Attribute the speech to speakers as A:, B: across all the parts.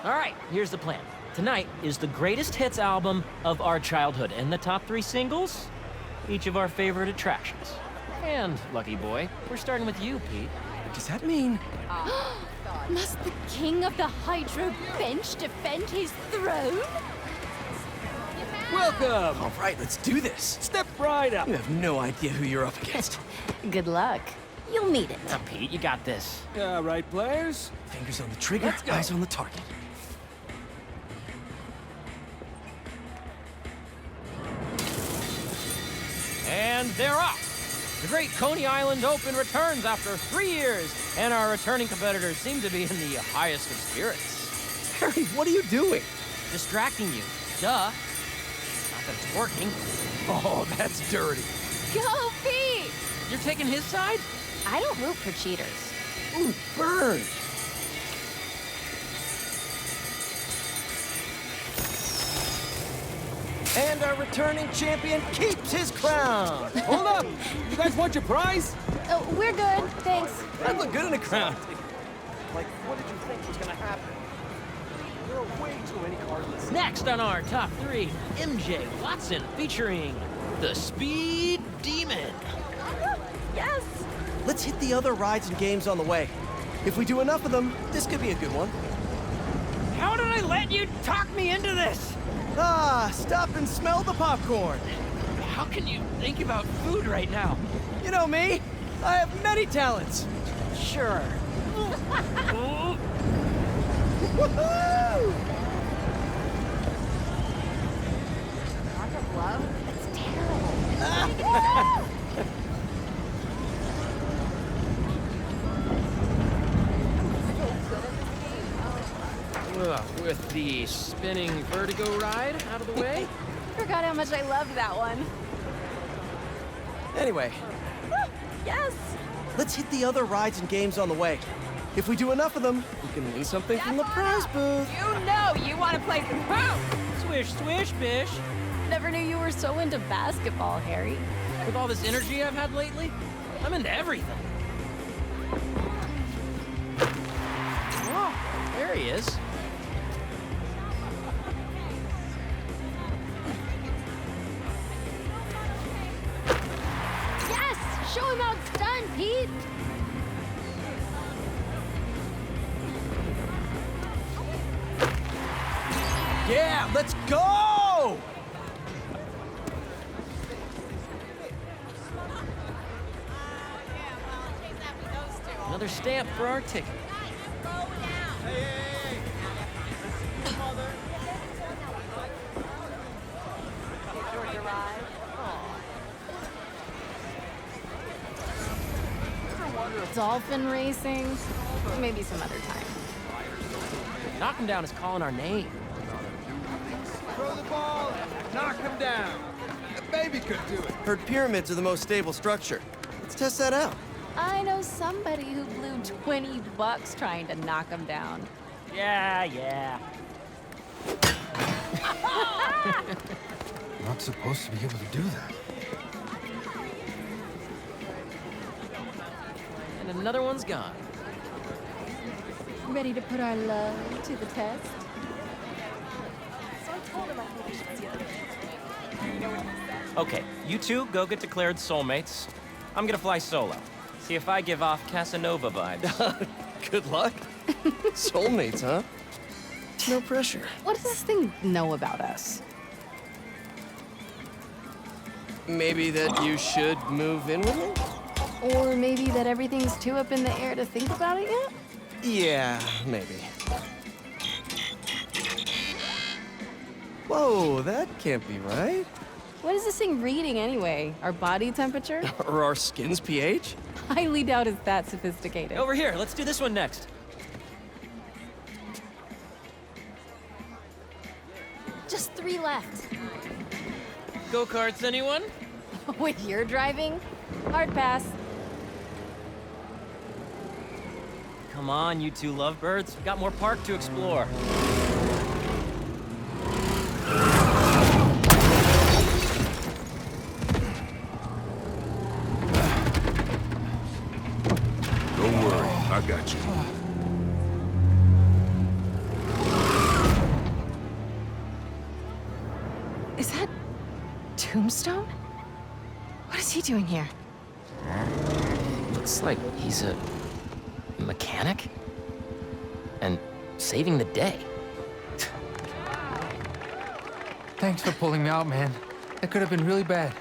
A: All right, here's the plan. Tonight is the greatest hits album of our childhood, and the top 3 singles, each of our favorite attractions. And, lucky boy, we're starting with you, Pete.
B: What does that mean?
C: Must the king of the Hydro Bench defend his throne?
B: Welcome!
D: All right, let's do this.
B: Step right up.
D: You have no idea who you're up against.
C: Good luck. You'll need it.
A: Now, Pete, you got this.
B: All right, players.
D: Fingers on the trigger,
B: Let's go.
D: eyes on the target.
A: And they're off. The Great Coney Island Open returns after 3 years, and our returning competitors seem to be in the highest of spirits.
D: Harry, what are you doing?
A: Distracting you. Duh. Not that it's working.
B: Oh, that's dirty.
C: Go, Pete!
A: You're taking his side?
C: I don't root for cheaters.
D: Ooh, burn! And our returning champion keeps his crown.
B: Hold up! You guys want your prize?
C: Oh, we're good, thanks.
D: I'd look good in a crown.
E: Like, what did you think was gonna happen? There are way too many cars listening.
A: Next on our top 3, MJ Watson featuring the Speed Demon.
C: Yes!
D: Let's hit the other rides and games on the way. If we do enough of them, this could be a good one.
A: How did I let you talk me into this?
D: Ah, stop and smell the popcorn.
A: How can you think about food right now?
D: You know me, I have many talents.
A: Sure.
D: Woohoo!
C: Talk of love? That's terrible.
A: With the spinning vertigo ride out of the way?
C: Forgot how much I loved that one.
D: Anyway,
C: Yes!
D: let's hit the other rides and games on the way. If we do enough of them, we can win something from the prize booth.
C: You know you want to play some poop!
A: Swish, swish, bish.
C: Never knew you were so into basketball, Harry.
A: With all this energy I've had lately, I'm into everything. Oh, there he is.
C: Yes! Show him how it's done, Pete!
D: Yeah, let's go!
A: Another stamp for our ticket.
C: Dolphin racing? Maybe some other time.
A: Knock him down is calling our name.
B: Throw the ball, knock him down. A baby could do it.
D: Heard pyramids are the most stable structure. Let's test that out.
C: I know somebody who blew $20 trying to knock him down.
A: Yeah.
F: Not supposed to be able to do that.
A: And another one's gone.
C: Ready to put our love to the test?
A: Okay, you two go get declared soulmates. I'm gonna fly solo. See if I give off Casanova vibes.
D: Good luck. Soulmates, huh? No pressure.
C: What does this thing know about us?
D: Maybe that you should move in with me?
C: Or maybe that everything's too up in the air to think about it yet?
D: Yeah, maybe. Whoa, that can't be right.
C: What is this thing reading anyway? Our body temperature?
D: Or our skin's pH?
C: Highly doubt it's that sophisticated.
A: Over here, let's do this one next.
C: Just 3 left.
A: Go-karts, anyone?
C: With your driving? Hard pass.
A: Come on, you two lovebirds. We've got more park to explore.
F: Don't worry, I got you.
G: Tombstone? What is he doing here?
A: Looks like he's a mechanic? And saving the day.
F: Thanks for pulling me out, man. That could have been really bad.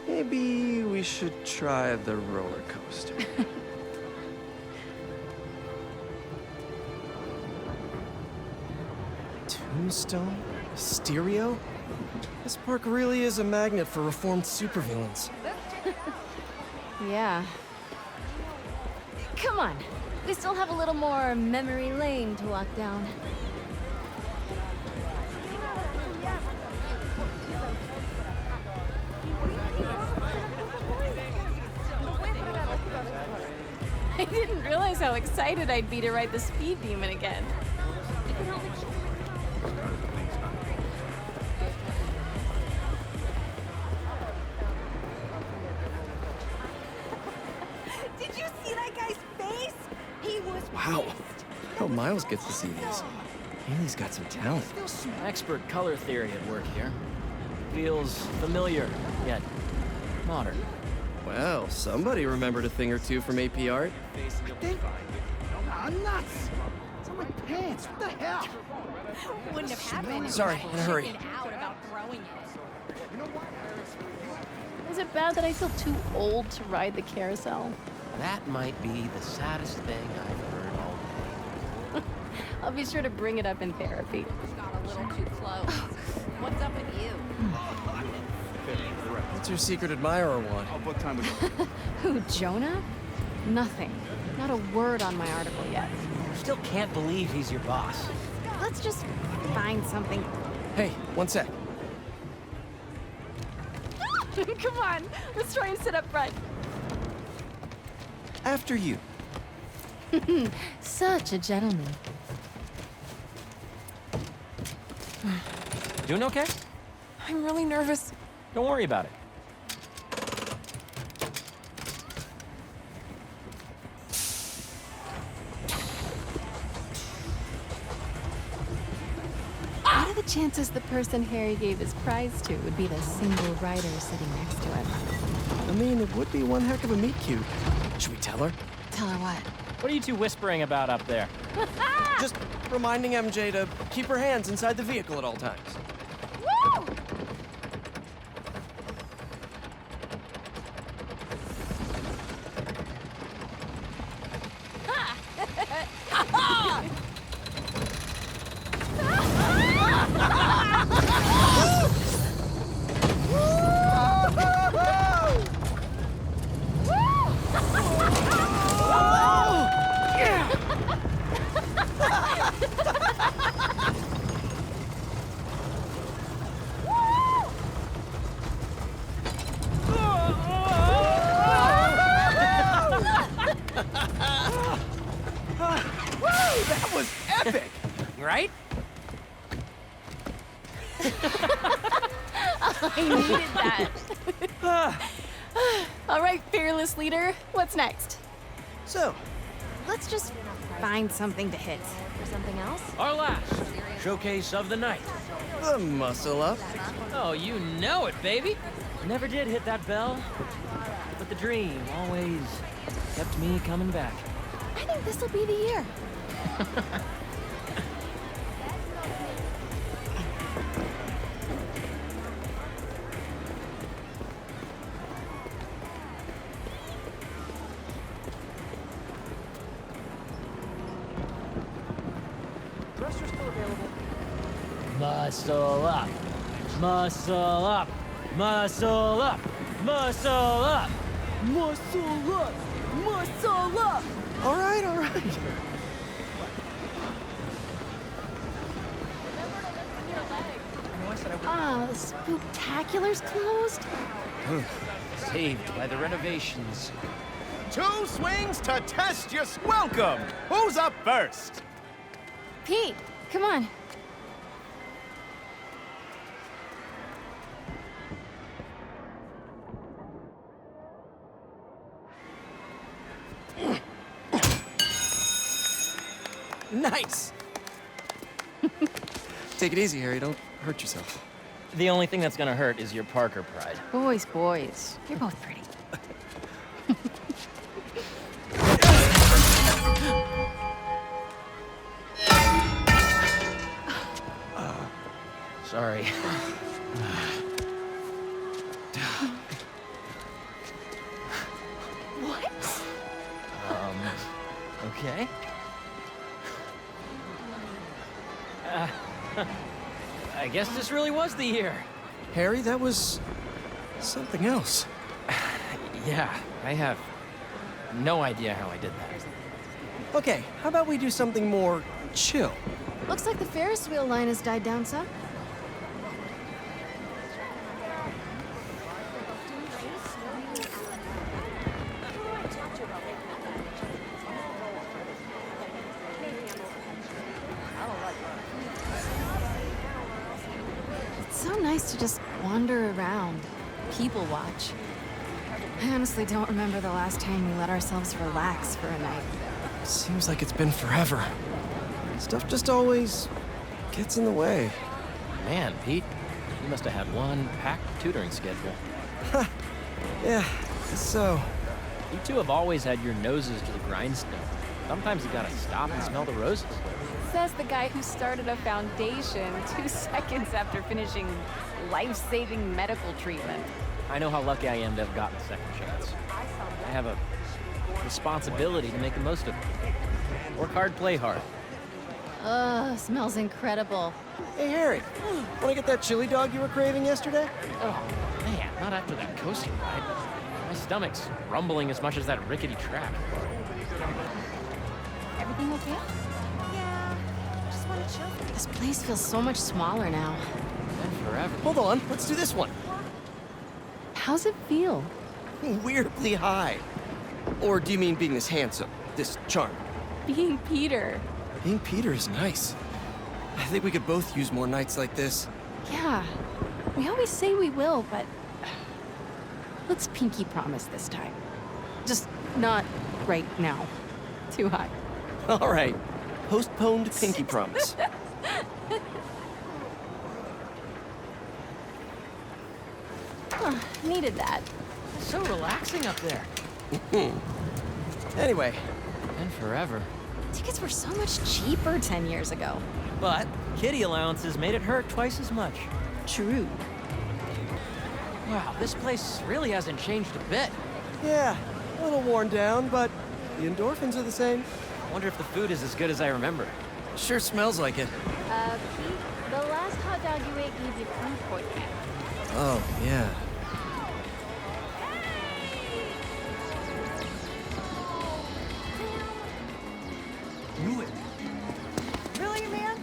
D: Maybe we should try the roller coaster. Tombstone? Stereo? This park really is a magnet for reformed supervillains.
C: Yeah. Come on. We still have a little more memory lane to walk down.
G: I didn't realize how excited I'd be to ride the speed demon again.
C: Did you see that guy's face? He was
D: Wow. How Miles gets to see these. Haley's got some talent.
A: Expert color theory at work here. Feels familiar, yet modern.
D: Well, somebody remembered a thing or two from AP Art.
B: I'm nuts! It's on my pants. What the hell?
C: Wouldn't have happened if
D: Sorry,
C: you
D: in a hurry.
C: chickened out about growing it.
G: Is it bad that I feel too old to ride the carousel?
A: That might be the saddest thing I've heard all day.
G: I'll be sure to bring it up in therapy.
C: Got a little too close. What's up with you?
D: What's your secret admirer want?
G: Who, Jonah? Nothing. Not a word on my article yet.
A: Still can't believe he's your boss.
G: Let's just find something.
D: Hey, one sec.
G: Come on, let's try and sit up front.
D: After you.
G: Such a gentleman.
A: Doing okay?
G: I'm really nervous.
A: Don't worry about it.
G: What are the chances the person Harry gave his prize to would be the single rider sitting next to him?
D: I mean, it would be one heck of a meet cute. Should we tell her?
G: Tell her what?
A: What are you two whispering about up there?
D: Just reminding MJ to keep her hands inside the vehicle at all times.
G: Woo!
B: That was epic!
A: Right?
G: I needed that. All right, fearless leader, what's next?
D: So,
G: Let's just find something to hit.
C: For something else?
A: Our last showcase of the night.
D: the muscle up.
A: Oh, you know it, baby. Never did hit that bell, but the dream always kept me coming back.
G: I think this'll be the year.
E: Dresser's still available.
A: Muscle up, muscle up, muscle up, muscle up.
G: Muscle up! Muscle up!
D: All right, all right.
G: Ah, the spooktacular's closed?
A: Saved by the renovations.
H: 2 swings to test your welcome. Who's up first?
G: Pete, come on.
D: Nice. Take it easy, Harry. Don't hurt yourself.
A: The only thing that's gonna hurt is your Parker pride.
G: Boys, boys. You're both pretty.
A: Sorry.
C: What?
A: Okay. I guess this really was the year.
D: Harry, that was something else.
A: Yeah, I have no idea how I did that.
D: Okay, how about we do something more chill?
G: Looks like the Ferris wheel line has died down some. It's so nice to just wander around, people watch. I honestly don't remember the last time we let ourselves relax for a night.
D: Seems like it's been forever. Stuff just always gets in the way.
A: Man, Pete, you must have had one packed tutoring schedule.
D: Yeah, so.
A: You two have always had your noses to the grindstone. Sometimes you gotta stop and smell the roses.
G: Says the guy who started a foundation 2 seconds after finishing life-saving medical treatment.
A: I know how lucky I am to have gotten a second chance. I have a responsibility to make the most of it. Work hard, play hard.
G: Ugh, smells incredible.
D: Hey, Harry, wanna get that chili dog you were craving yesterday?
A: Oh, man, not after that coaster ride. My stomach's rumbling as much as that rickety track.
G: Everything okay? Yeah, just want to chill. This place feels so much smaller now.
A: And forever.
D: Hold on, let's do this one.
G: How's it feel?
D: Weirdly high. Or do you mean being this handsome, this charming?
G: Being Peter.
D: Being Peter is nice. I think we could both use more nights like this.
G: Yeah, we always say we will, but let's pinky promise this time. Just not right now. Too high.
D: All right, postponed pinky promise.
G: Needed that.
A: So relaxing up there.
D: Anyway,
A: And forever.
G: Tickets were so much cheaper 10 years ago.
A: But kitty allowances made it hurt twice as much.
G: True.
A: Wow, this place really hasn't changed a bit.
D: yeah, a little worn down, but the endorphins are the same.
A: I wonder if the food is as good as I remember.
D: Sure smells like it.
C: Pete, the last hot dog you ate gave you food poisoning.
D: Oh, yeah.
B: Knew it.
C: Really, man?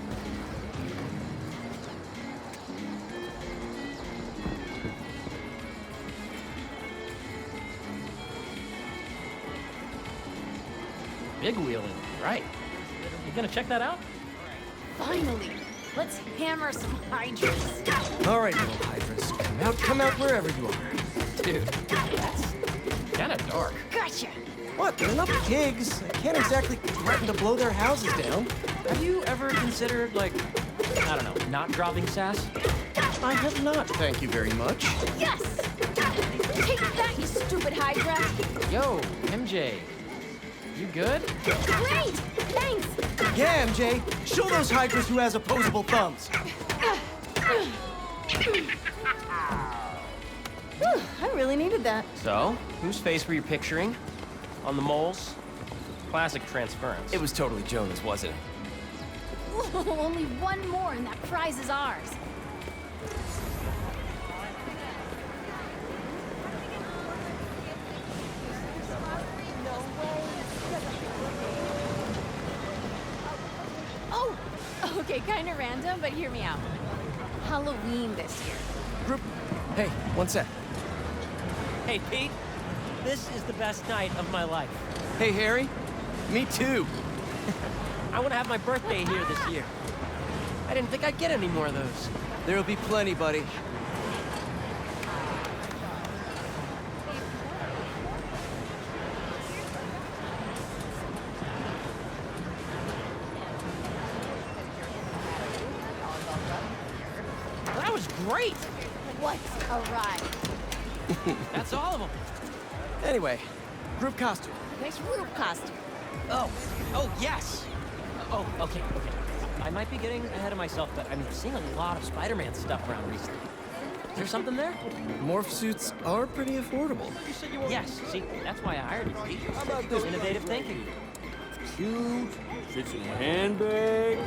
A: Big wheeling, right. You gonna check that out?
C: Finally. Let's hammer some hydrants.
D: All right, little hydrants. Come out wherever you are.
A: Dude, that's kinda dark.
C: Gotcha.
D: What? They're not pigs. I can't exactly threaten to blow their houses down.
A: Have you ever considered, like, I don't know, not dropping sass?
D: I have not, thank you very much.
C: Yes! Take that, you stupid hydra!
A: Yo, MJ, you good?
C: Great! Thanks!
D: Yeah, MJ. Show those hydras who has opposable thumbs.
G: Whew, I really needed that.
A: So, whose face were you picturing? On the moles? Classic transference.
D: It was totally Jonah's, wasn't it?
C: Only one more and that prize is ours. Oh! Okay, kinda random, but hear me out. Halloween this year.
D: Group. Hey, one sec.
A: Hey, Pete, this is the best night of my life.
D: Hey, Harry. Me too.
A: I want to have my birthday here this year. I didn't think I'd get any more of those.
D: There'll be plenty, buddy.
A: That was great!
C: What a ride.
A: That's all of them.
D: Anyway, group costume.
C: Next group costume.
A: Oh, yes! Oh, okay. I might be getting ahead of myself, but I'm seeing a lot of Spider-Man stuff around recently. Is there something there?
D: Morph suits are pretty affordable.
A: Yes, see, that's why I hired you.
B: How about this?
A: Innovative thinking.
B: Cute, fits in a handbag.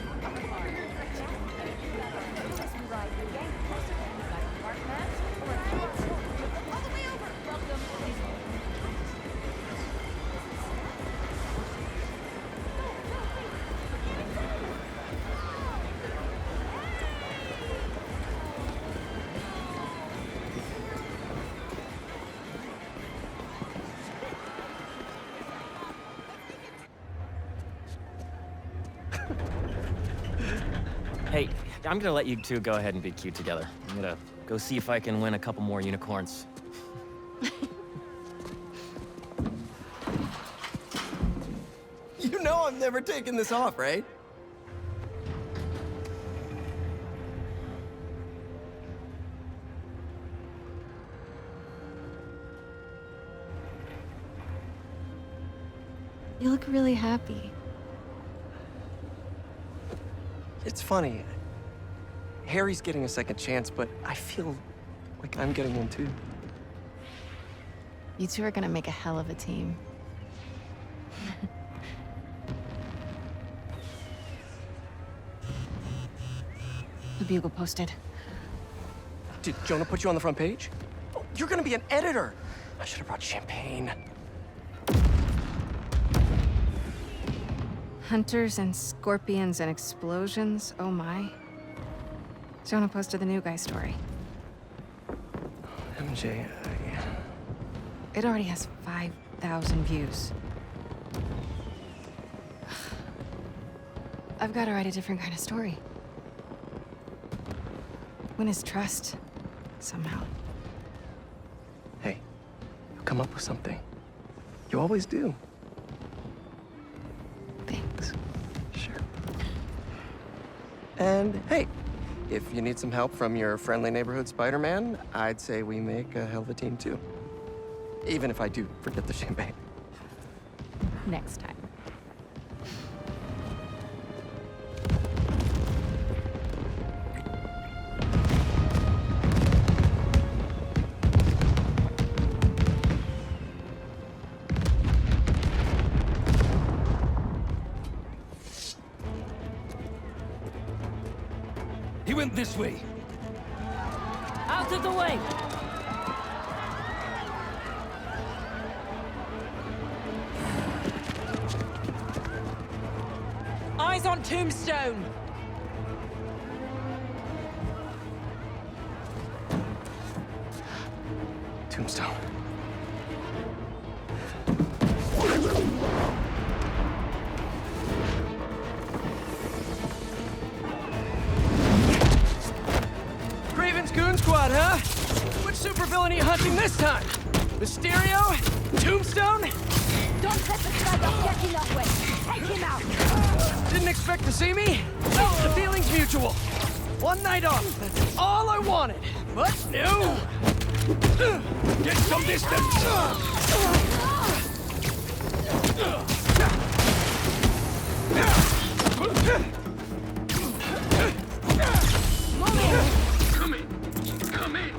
A: Hey, I'm gonna let you two go ahead and be cute together. I'm gonna go see if I can win a couple more unicorns.
D: You know I'm never taking this off, right?
G: You look really happy.
D: It's funny. Harry's getting a second chance, but I feel like I'm getting one too.
G: You two are gonna make a hell of a team. The Bugle posted.
D: Did Jonah put you on the front page? Oh, you're gonna be an editor! I should have brought champagne.
G: Hunters and scorpions and explosions, oh my. Jonah posted the new guy story.
D: MJ,
G: It already has 5,000 views. I've got to write a different kind of story. Win his trust, somehow.
D: Hey, you'll come up with something. You always do.
G: Thanks.
D: Sure. And hey, if you need some help from your friendly neighborhood Spider-Man, I'd say we make a hell of a team too. Even if I do forget the champagne.
G: Next time.
B: He went this way.
A: Out of the way!
I: Eyes on Tombstone!
D: Tombstone.
E: Craven's Goon Squad, huh? Which supervillain are you hunting this time? Mysterio? Tombstone?
C: Don't let the Spider get enough way. Take him out.
E: Didn't expect to see me? The feeling's mutual. One night off, that's all I wanted. But no! Get some distance!
B: Come in! Come in!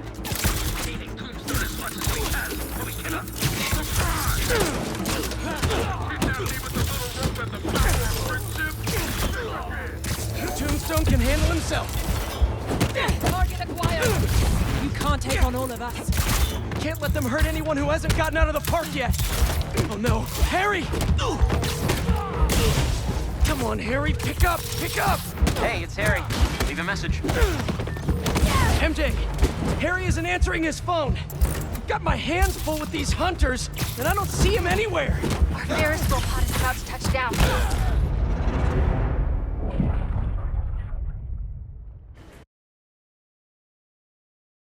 B: Needing Tombstone as much as we can, but we cannot.
E: Tombstone can handle himself.
I: Target acquired! You can't take on all of us.
E: Can't let them hurt anyone who hasn't gotten out of the park yet. Oh no, Harry! Come on, Harry, pick up, pick up!
A: Hey, it's Harry. Leave a message.
E: MJ, Harry isn't answering his phone. I've got my hands full with these hunters, and I don't see him anywhere.
G: Our Ferris wheel pod is about to touch down.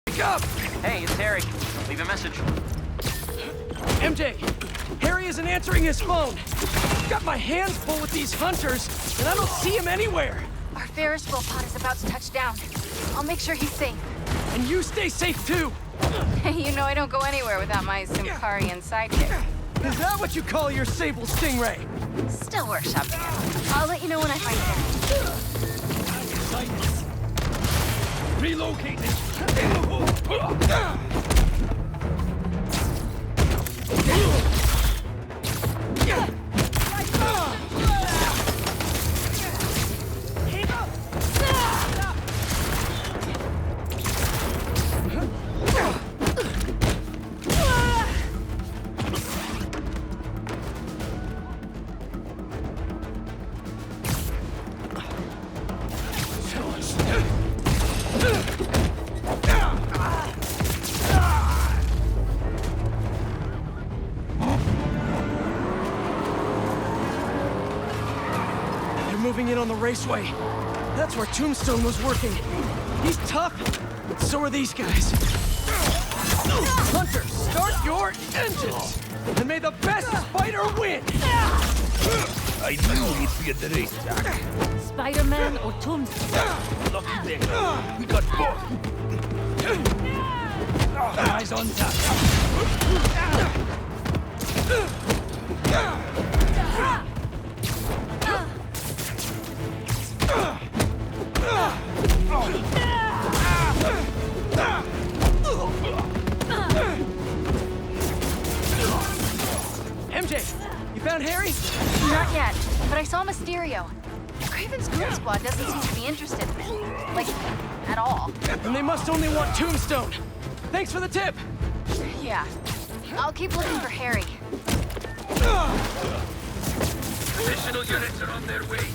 E: Pick up!
A: Hey, it's Harry. Leave a message.
E: MJ, Harry isn't answering his phone. I've got my hands full with these hunters, and I don't see him anywhere.
G: Our Ferris wheel pod is about to touch down. I'll make sure he's safe.
E: And you stay safe too!
G: You know I don't go anywhere without my Simkarian sidekick.
E: Is that what you call your Sable Stingray?
G: Still workshopping it. I'll let you know when I find it.
B: Relocated.
E: Moving in on the raceway. That's where Tombstone was working. He's tough, but so are these guys. Hunter, start your engines! And may the best spider win!
B: I knew he'd be at the racetrack.
I: Spider-Man or Tombstone?
B: Lucky there. We got both. Eyes on top.
E: MJ, you found Harry?
G: Not yet, but I saw Mysterio. Craven's Goon Squad doesn't seem to be interested in it. Like, at all.
E: And they must only want Tombstone. Thanks for the tip.
G: Yeah. I'll keep looking for Harry.
B: Additional units are on their way.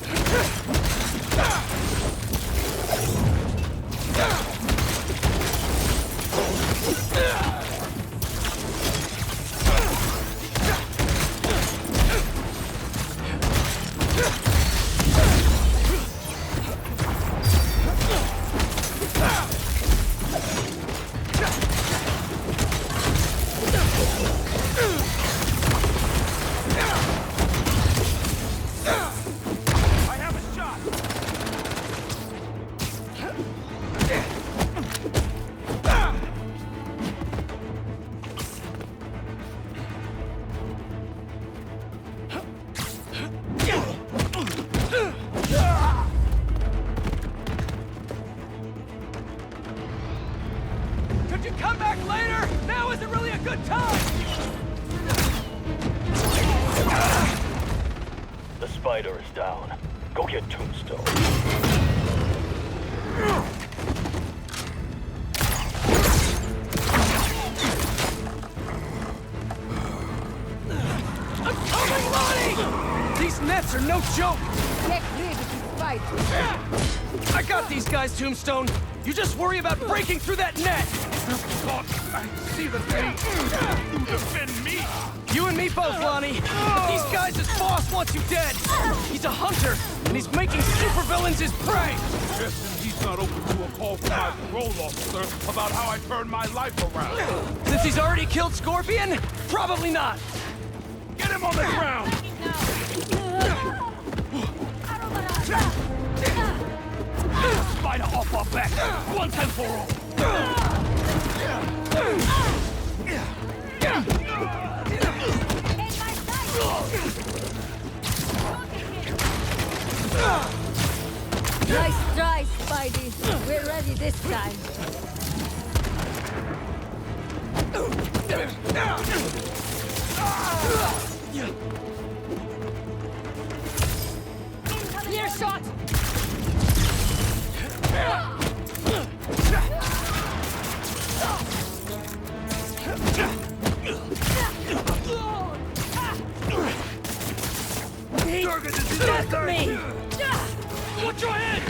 E: Could you come back later? Now isn't really a good time!
B: The spider is down. Go get Tombstone.
E: I'm coming, Lonnie! These nets are no joke!
I: Get rid of the spider.
E: I got these guys, Tombstone! You just worry about breaking through that net!
B: God, I see the thing. You defend me.
E: You and me both, Lonnie! But these guys' boss wants you dead! He's a hunter, and he's making supervillains his prey!
J: Guessing he's not open to a call from my parole officer about how I turned my life around.
E: Since he's already killed Scorpion? Probably not!
J: Get him on the ground!
B: Spider off our back. Once and for all.
I: Nice try, Spidey. We're ready this time. Clear shot!
B: Target is in that
I: Fuck me!
B: Watch your head!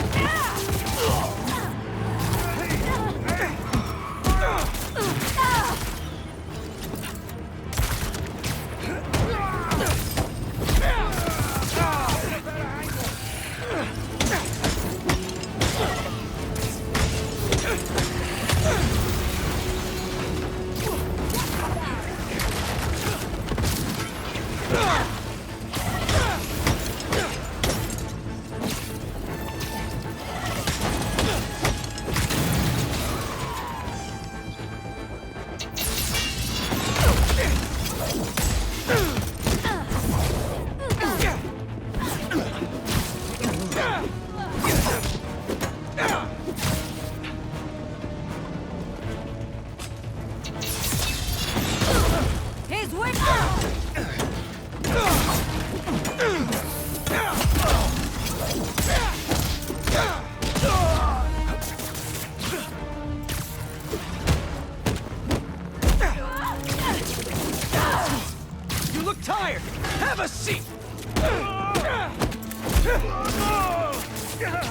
I: Cut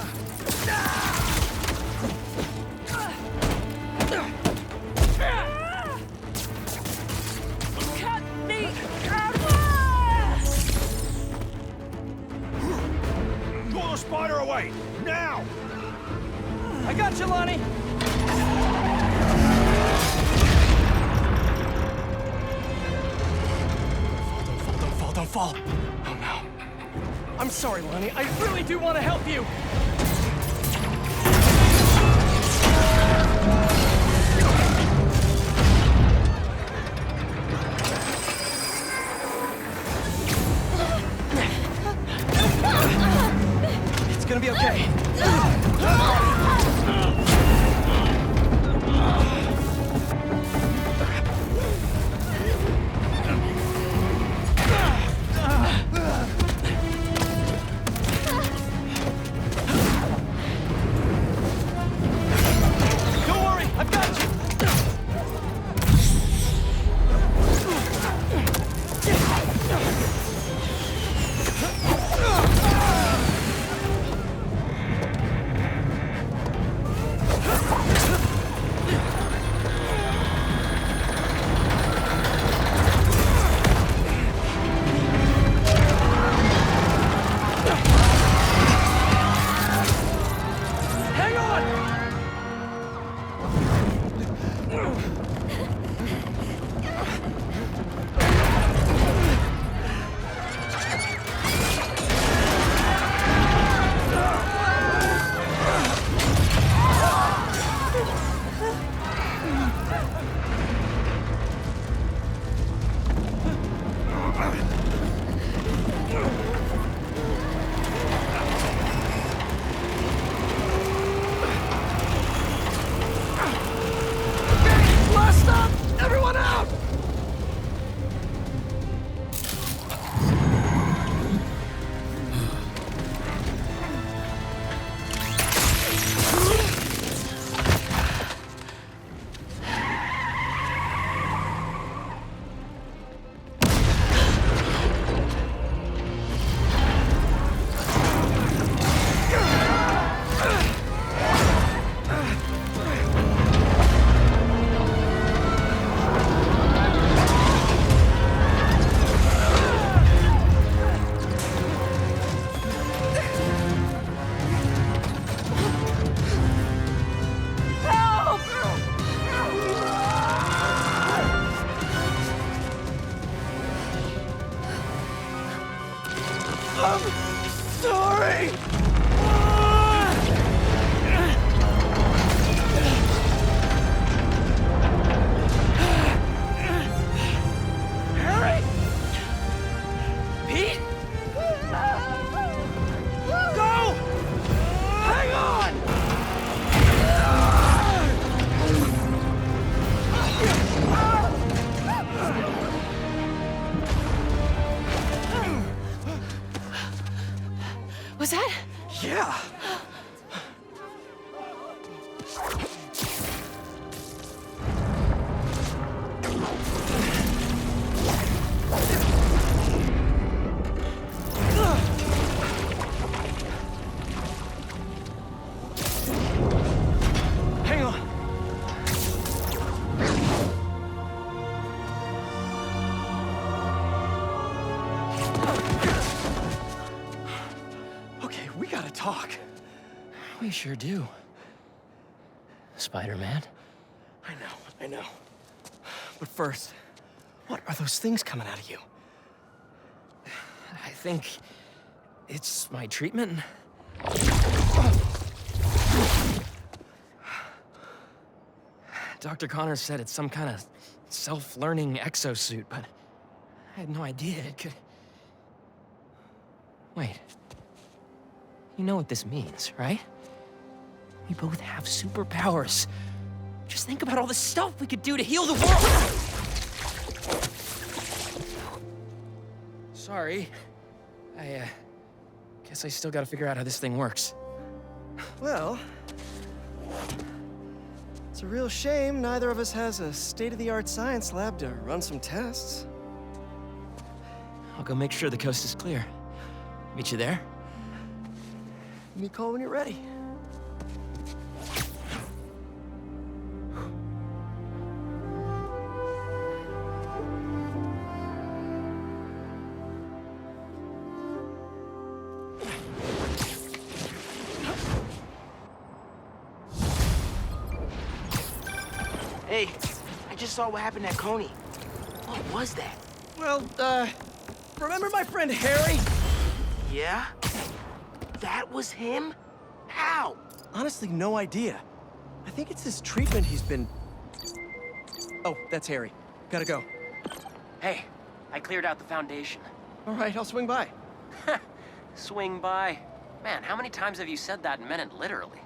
I: me out!
J: Pull the spider away! Now!
E: I got you, Lonnie! Don't fall. Oh no. I'm sorry, Lonnie. I really do want to help you. It's gonna be okay. Don't worry, I've got you. Hang on! Last stop! Everyone out! I'm sorry! Harry! Pete? Go! Hang on!
G: Was that?
E: Yeah! Hang on. Okay, we gotta talk.
A: We sure do. Spider-Man.
E: I know. But first, what are those things coming out of you?
A: I think it's my treatment. Dr. Connors said it's some kind of self-learning exosuit, but I had no idea it could... Wait. You know what this means, right? We both have superpowers. Just think about all the stuff we could do to heal the world! Sorry. I guess I still gotta figure out how this thing works.
E: Well, it's a real shame neither of us has a state-of-the-art science lab to run some tests.
A: I'll go make sure the coast is clear. Meet you there?
D: Give me a call when you're ready.
K: Hey, I just saw what happened at Coney. What was that?
E: Well, remember my friend Harry?
K: Yeah? That was him? How?
E: Honestly, no idea. I think it's this treatment he's been... Oh, that's Harry. Gotta go.
A: Hey, I cleared out the foundation.
D: All right, I'll swing by.
A: Swing by. Man, how many times have you said that and meant it literally?